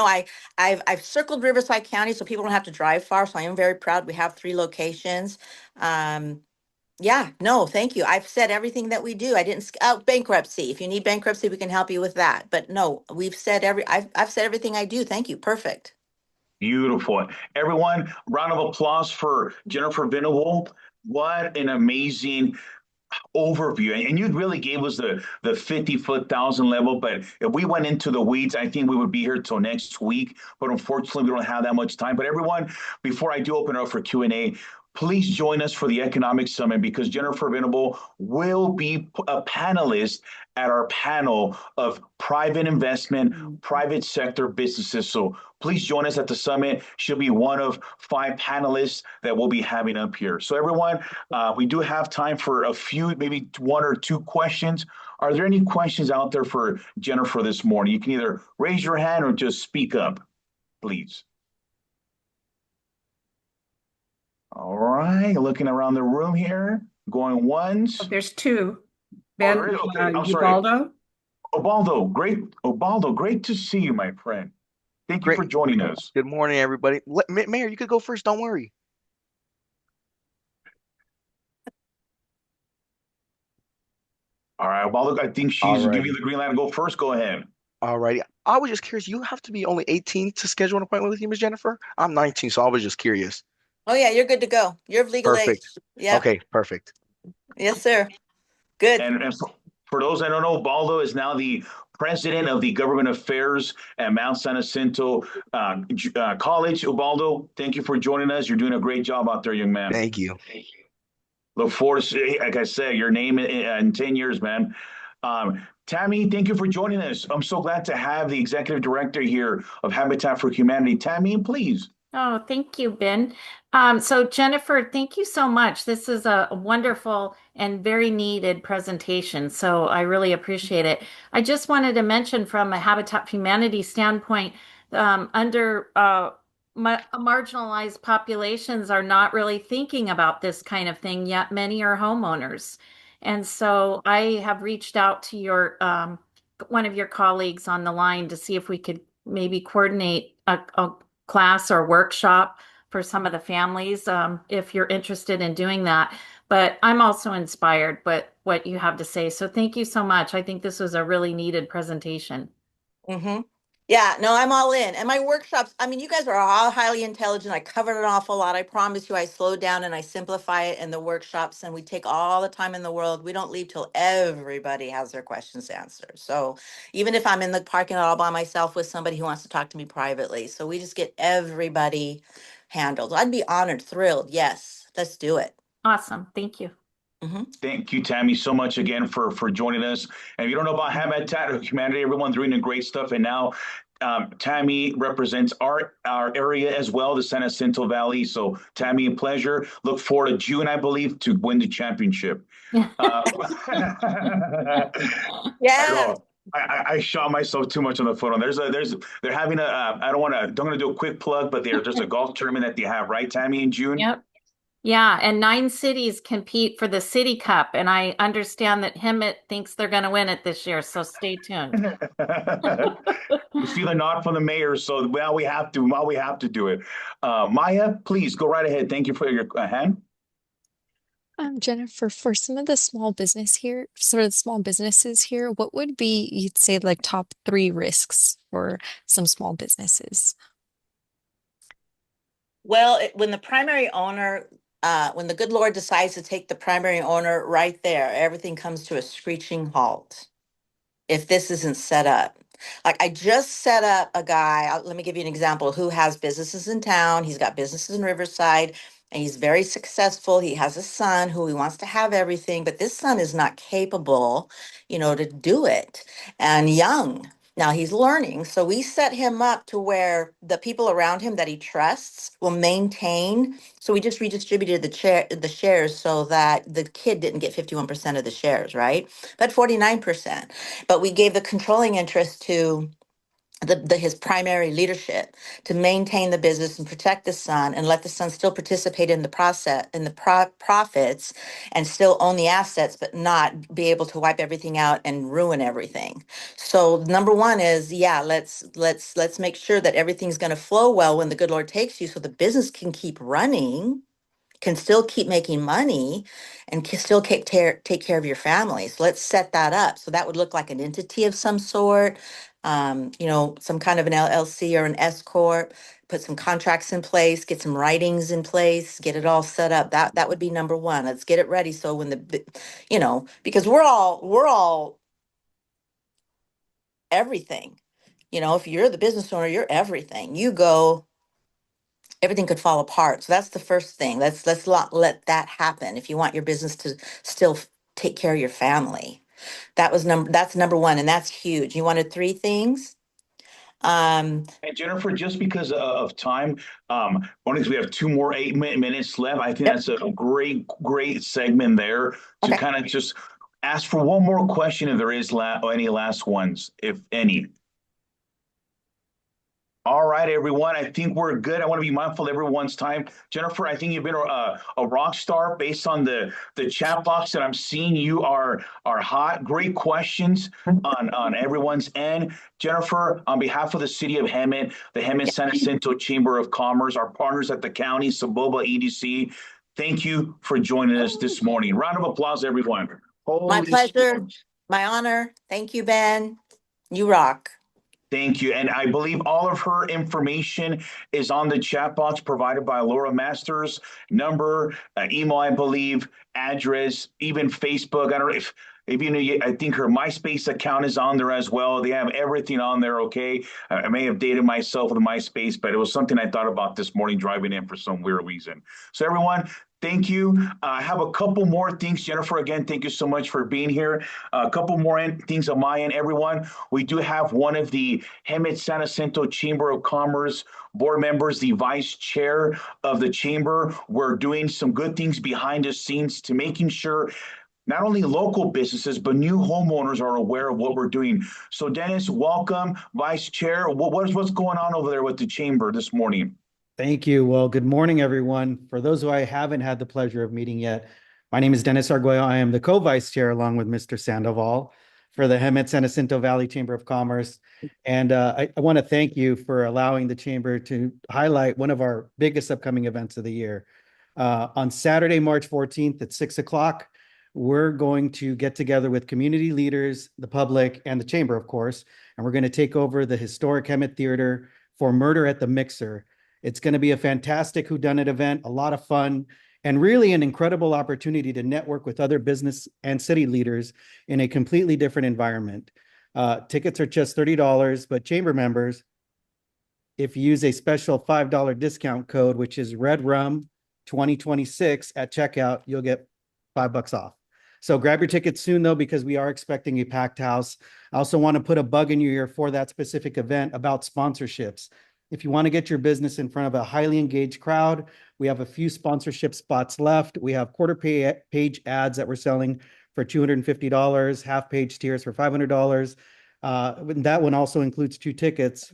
S9: I've circled Riverside County so people don't have to drive far. So I am very proud. We have 3 locations. Yeah, no, thank you. I've said everything that we do. I didn't, bankruptcy. If you need bankruptcy, we can help you with that. But no, I've said everything I do. Thank you. Perfect.
S1: Beautiful. Everyone, round of applause for Jennifer Venable. What an amazing overview. And you really gave us the 50,000 level, but if we went into the weeds, I think we would be here till next week. But unfortunately, we don't have that much time. But everyone, before I do open it up for Q&A, please join us for the Economic Summit, because Jennifer Venable will be a panelist at our panel of private investment, private sector businesses. So please join us at the summit. She'll be one of 5 panelists that we'll be having up here. So everyone, we do have time for a few, maybe 1 or 2 questions. Are there any questions out there for Jennifer this morning? You can either raise your hand or just speak up, please. All right, looking around the room here, going once.
S2: Oh, there's 2. Ben,
S1: I'm sorry.
S2: Ubaldo.
S1: Ubaldo, great to see you, my friend. Thank you for joining us.
S10: Good morning, everybody. Mayor, you could go first. Don't worry.
S1: All right, Ubaldo, I think she's giving you the green light to go first. Go ahead.
S10: All righty. I was just curious. You have to be only 18 to schedule an appointment with you, Ms. Jennifer? I'm 19, so I was just curious.
S9: Oh yeah, you're good to go. You're of legal age. Yeah.
S10: Okay, perfect.
S9: Yes, sir. Good.
S1: And for those that don't know, Ubaldo is now the president of the Government Affairs at Mount San Jacinto College. Ubaldo, thank you for joining us. You're doing a great job out there, young man.
S10: Thank you.
S1: Look forward to see, like I said, your name in 10 years, man. Tammy, thank you for joining us. I'm so glad to have the executive director here of Habitat for Humanity. Tammy, please
S11: Oh, thank you, Ben. So Jennifer, thank you so much. This is a wonderful and very needed presentation, so I really appreciate it. I just wanted to mention from a Habitat for Humanity standpoint, under marginalized populations are not really thinking about this kind of thing, yet many are homeowners. And so I have reached out to your one of your colleagues on the line to see if we could maybe coordinate a class or workshop for some of the families, if you're interested in doing that. But I'm also inspired by what you have to say. So thank you so much. I think this was a really needed presentation.
S9: Mm-hmm. Yeah, no, I'm all in. And my workshops, I mean, you guys are all highly intelligent. I covered an awful lot. I promise you, I slow down and I simplify it in the workshops, and we take all the time in the world. We don't leave till everybody has their questions answered. So even if I'm in the parking lot all by myself with somebody who wants to talk to me privately, so we just get everybody handled. I'd be honored, thrilled. Yes, let's do it.
S11: Awesome. Thank you.
S1: Thank you, Tammy, so much again for joining us. And if you don't know about Habitat for Humanity, everyone's doing great stuff. And now Tammy represents our area as well, the San Jacinto Valley. So Tammy, a pleasure. Look forward to June, I believe, to win the championship.
S9: Yeah.
S1: I shot myself too much on the foot. They're having I'm going to do a quick plug, but there's a golf tournament that they have, right, Tammy, in June?
S11: Yep. Yeah, and 9 cities compete for the City Cup, and I understand that Hemet thinks they're going to win it this year, so stay tuned.
S1: We see the nod from the mayor, so we have to do it. Maya, please go right ahead. Thank you for your hand.
S12: Jennifer, for some of the small businesses here, what would be, you'd say, like top 3 risks for some small businesses?
S9: Well, when the primary owner, when the good Lord decides to take the primary owner right there, everything comes to a screeching halt. If this isn't set up. Like I just set up a guy, let me give you an example, who has businesses in town. He's got businesses in Riverside and he's very successful. He has a son who he wants to have everything, but this son is not capable, to do it and young. Now he's learning. So we set him up to where the people around him that he trusts will maintain. So we just redistributed the shares so that the kid didn't get 51% of the shares, right? But 49%. But we gave the controlling interest to his primary leadership to maintain the business and protect the son and let the son still participate in the process, in the profits, and still own the assets, but not be able to wipe everything out and ruin everything. So number one is, let's make sure that everything's going to flow well when the good Lord takes you, so the business can keep running, can still keep making money, and can still take care of your family. So let's set that up. So that would look like an entity of some sort, some kind of an LLC or an S corp. Put some contracts in place, get some writings in place, get it all set up. That would be number one. Let's get it ready. So when because we're all everything. If you're the business owner, you're everything. You go, everything could fall apart. So that's the first thing. Let's not let that happen. If you want your business to still take care of your family, that's number one, and that's huge. You wanted 3 things.
S1: And Jennifer, just because of time, only because we have 2 more 8-minutes left, I think that's a great segment there to kind of just ask for one more question if there is any last ones, if any. All right, everyone. I think we're good. I want to be mindful of everyone's time. Jennifer, I think you've been a rock star based on the chat box that I'm seeing. You are hot. Great questions on everyone's end. Jennifer, on behalf of the city of Hemet, the Hemet San Jacinto Chamber of Commerce, our partners at the county, Saboba EDC, thank you for joining us this morning. Round of applause, everyone.
S9: My pleasure. My honor. Thank you, Ben. You rock.
S1: Thank you. And I believe all of her information is on the chat box provided by Laura Masters. Number, email, I believe, address, even Facebook. I don't know Even I think her MySpace account is on there as well. They have everything on there. Okay, I may have dated myself with MySpace, but it was something I thought about this morning driving in for some weird reason. So everyone, thank you. I have a couple more things. Jennifer, again, thank you so much for being here. A couple more things on my end, everyone. We do have one of the Hemet San Jacinto Chamber of Commerce board members, the vice chair of the chamber. We're doing some good things behind the scenes to making sure not only local businesses, but new homeowners are aware of what we're doing. So Dennis, welcome, Vice Chair. What's going on over there with the chamber this morning?
S13: Thank you. Well, good morning, everyone. For those who I haven't had the pleasure of meeting yet, my name is Dennis Arguello. I am the co-vice chair along with Mr. Sandoval for the Hemet San Jacinto Valley Chamber of Commerce. And I want to thank you for allowing the chamber to highlight one of our biggest upcoming events of the year. On Saturday, March 14th at 6 o'clock, we're going to get together with community leaders, the public, and the chamber, of course, and we're going to take over the historic Hemet Theater for Murder at the Mixer. It's going to be a fantastic whodunit event, a lot of fun, and really an incredible opportunity to network with other business and city leaders in a completely different environment. Tickets are just $30, but chamber members, if you use a special $5 discount code, which is REDRUM2026 at checkout, you'll get $5 off. So grab your tickets soon, though, because we are expecting a packed house. I also want to put a bug in your ear for that specific event about sponsorships. If you want to get your business in front of a highly engaged crowd, we have a few sponsorship spots left. We have quarter page ads that we're selling for $250, half page tiers for $500. That one also includes 2 tickets.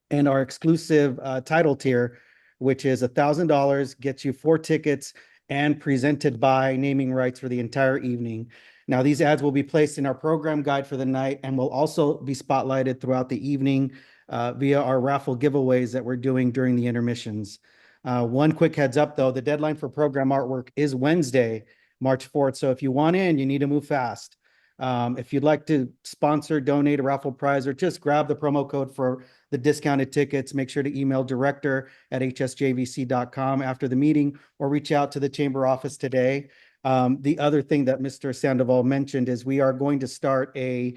S13: And our exclusive title tier, which is $1,000, gets you 4 tickets and presented by naming rights for the entire evening. Now, these ads will be placed in our program guide for the night and will also be spotlighted throughout the evening via our raffle giveaways that we're doing during the intermissions. One quick heads up, though, the deadline for program artwork is Wednesday, March 4th. So if you want in, you need to move fast. If you'd like to sponsor, donate a raffle prize, or just grab the promo code for the discounted tickets, make sure to email director@hsjvc.com after the meeting or reach out to the chamber office today. The other thing that Mr. Sandoval mentioned is we are going to start a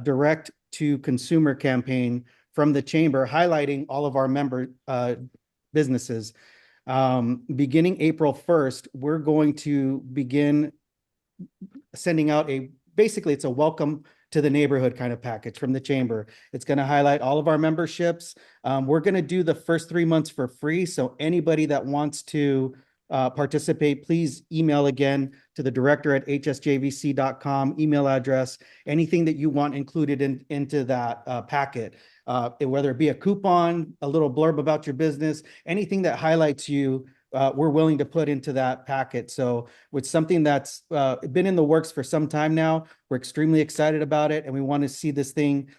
S13: direct to consumer campaign from the chamber highlighting all of our member businesses. Beginning April 1st, we're going to begin sending out basically it's a welcome to the neighborhood kind of package from the chamber. It's going to highlight all of our memberships. We're going to do the first 3 months for free. So anybody that wants to participate, please email again to the director@hsjvc.com email address, anything that you want included into that packet, whether it be a coupon, a little blurb about your business, anything that highlights you, we're willing to put into that packet. So with something that's been in the works for some time now, we're extremely excited about it, and we want to see this thing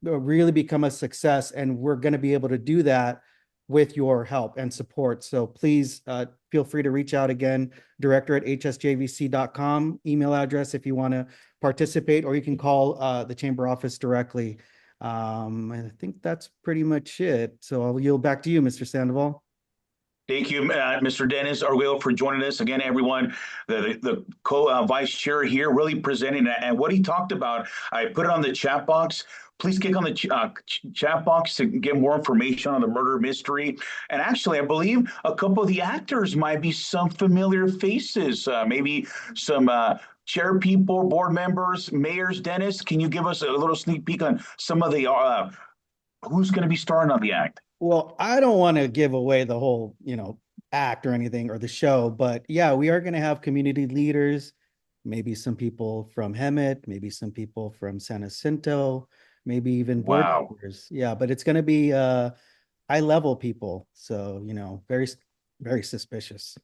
S13: really become a success, and we're going to be able to do that with your help and support. So please feel free to reach out again, director@hsjvc.com, email address if you want to participate, or you can call the chamber office directly. I think that's pretty much it. So I'll yield back to you, Mr. Sandoval.
S1: Thank you, Mr. Dennis Arguello, for joining us again, everyone. The co-vice chair here really presenting that. And what he talked about, I put it on the chat box. Please click on the chat box to get more information on the murder mystery. And actually, I believe a couple of the actors might be some familiar faces, maybe some chair people, board members, mayors. Dennis, can you give us a little sneak peek on some of the who's going to be starring on the act?
S13: Well, I don't want to give away the whole, act or anything or the show, but yeah, we are going to have community leaders, maybe some people from Hemet, maybe some people from San Jacinto, maybe even board members. Yeah, but it's going to be high level people. So, very, very suspicious.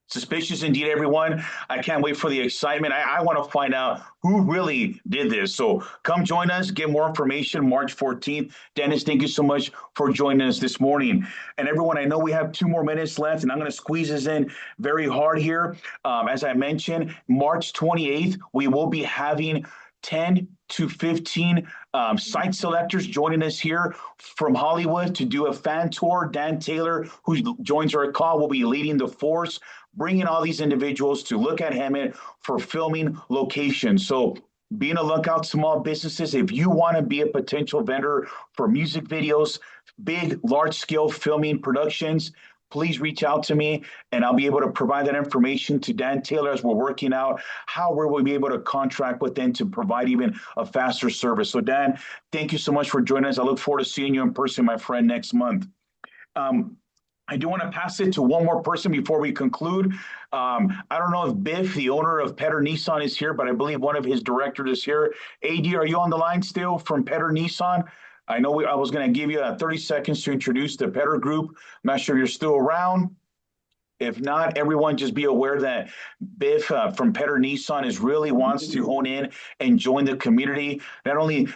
S1: Suspicious indeed, everyone. I can't wait for the excitement. I want to find out who really did this. So come join us, get more information March 14th. Dennis, thank you so much for joining us this morning. And everyone, I know we have 2 more minutes left, and I'm going to squeeze this in very hard here. As I mentioned, March 28th, we will be having 10 to 15 site selectors joining us here from Hollywood to do a fan tour. Dan Taylor, who joins our call, will be leading the force, bringing all these individuals to look at Hemet for filming locations. So be on the lookout, small businesses. If you want to be a potential vendor for music videos, big, large-scale filming productions, please reach out to me and I'll be able to provide that information to Dan Taylor as we're working out how we will be able to contract with them to provide even a faster service. So Dan, thank you so much for joining us. I look forward to seeing you in person, my friend, next month. I do want to pass it to one more person before we conclude. I don't know if Biff, the owner of Petter Nissan, is here, but I believe one of his directors is here. AD, are you on the line still from Petter Nissan? I know I was going to give you 30 seconds to introduce the Petter Group. I'm not sure you're still around. If not, everyone just be aware that Biff from Petter Nissan really wants to hone in and join the community. Not only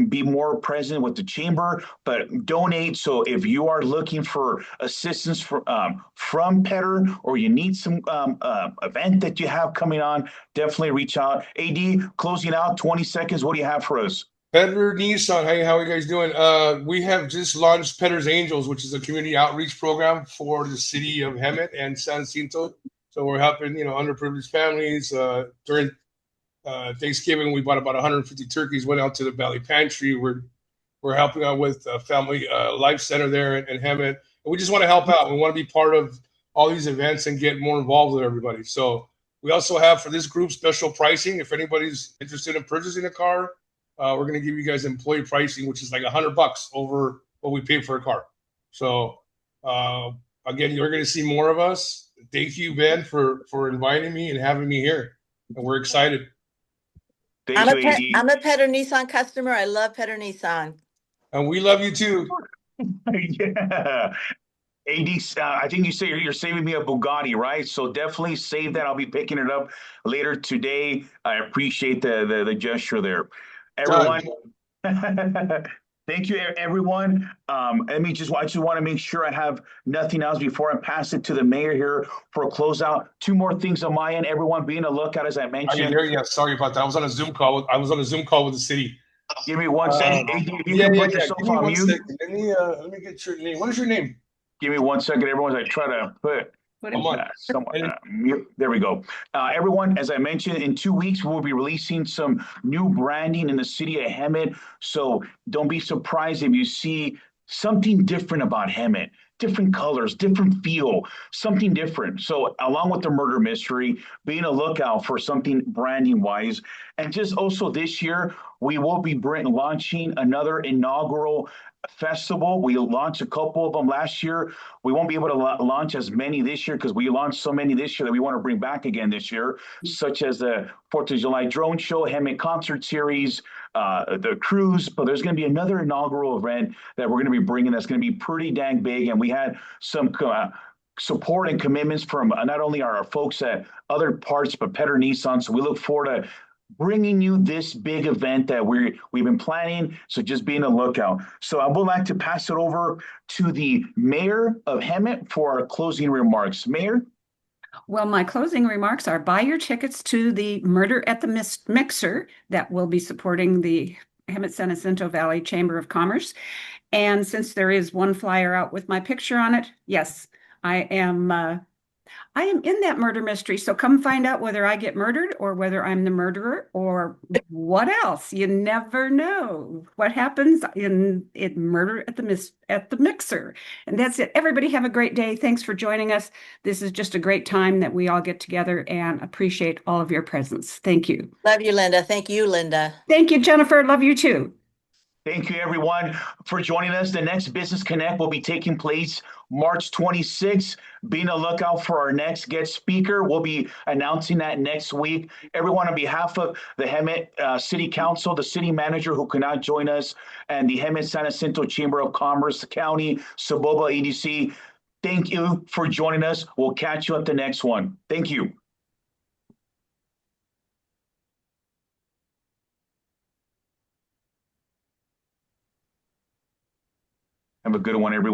S1: be more present with the chamber, but donate. So if you are looking for assistance from Petter, or you need some event that you have coming on, definitely reach out. AD, closing out, 20 seconds. What do you have for us?
S14: Petter Nissan, hey, how are you guys doing? We have just launched Petter's Angels, which is a community outreach program for the city of Hemet and San Jacinto. So we're helping, underprivileged families. During Thanksgiving, we bought about 150 turkeys, went out to the Valley Pantry. We're helping out with a family life center there in Hemet. And we just want to help out. We want to be part of all these events and get more involved with everybody. So we also have for this group special pricing. If anybody's interested in purchasing a car, we're going to give you guys employee pricing, which is like $100 over what we pay for a car. So again, you're going to see more of us. Thank you, Ben, for inviting me and having me here. And we're excited.
S9: I'm a Petter Nissan customer. I love Petter Nissan.
S14: And we love you too.
S1: Yeah. AD, I think you say you're saving me a Bugatti, right? So definitely save that. I'll be picking it up later today. I appreciate the gesture there. Everyone, thank you, everyone. I just want to make sure I have nothing else before I pass it to the mayor here for a closeout. Two more things on my end. Everyone, be on the lookout, as I mentioned.
S14: Yeah, sorry about that. I was on a Zoom call. With the city.
S1: Give me 1 second. AD, if you can put yourself on mute.
S14: Let me get your name. What is your name?
S1: Give me 1 second, everyone, as I try to put mute. There we go. Everyone, as I mentioned, in 2 weeks, we'll be releasing some new branding in the city of Hemet. So don't be surprised if you see something different about Hemet. Different colors, different feel, something different. So along with the murder mystery, being a lookout for something branding wise. And just also this year, we will be launching another inaugural festival. We launched a couple of them last year. We won't be able to launch as many this year because we launched so many this year that we want to bring back again this year, such as the 4th of July drone show, Hemet concert series, the cruise. But there's going to be another inaugural event that we're going to be bringing that's going to be pretty dang big. And we had some support and commitments from not only our folks at other parts, but Petter Nissan. So we look forward to bringing you this big event that we've been planning. So just be on the lookout. So I would like to pass it over to the mayor of Hemet for our closing remarks. Mayor?
S2: Well, my closing remarks are buy your tickets to the Murder at the Mixer that will be supporting the Hemet San Jacinto Valley Chamber of Commerce. And since there is one flyer out with my picture on it, yes, I am in that murder mystery. So come find out whether I get murdered or whether I'm the murderer or what else. You never know what happens in Murder at the Mixer. And that's it. Everybody have a great day. Thanks for joining us. This is just a great time that we all get together, and appreciate all of your presence. Thank you.
S9: Love you, Linda. Thank you, Linda.
S2: Thank you, Jennifer. Love you too.
S1: Thank you, everyone, for joining us. The next Business Connect will be taking place March 26th. Be on the lookout for our next guest speaker. We'll be announcing that next week. Everyone, on behalf of the Hemet City Council, the city manager who could not join us, and the Hemet San Jacinto Chamber of Commerce, the county, Soboba EDC, thank you for joining us. We'll catch you at the next one. Thank you. Have a good one, everyone.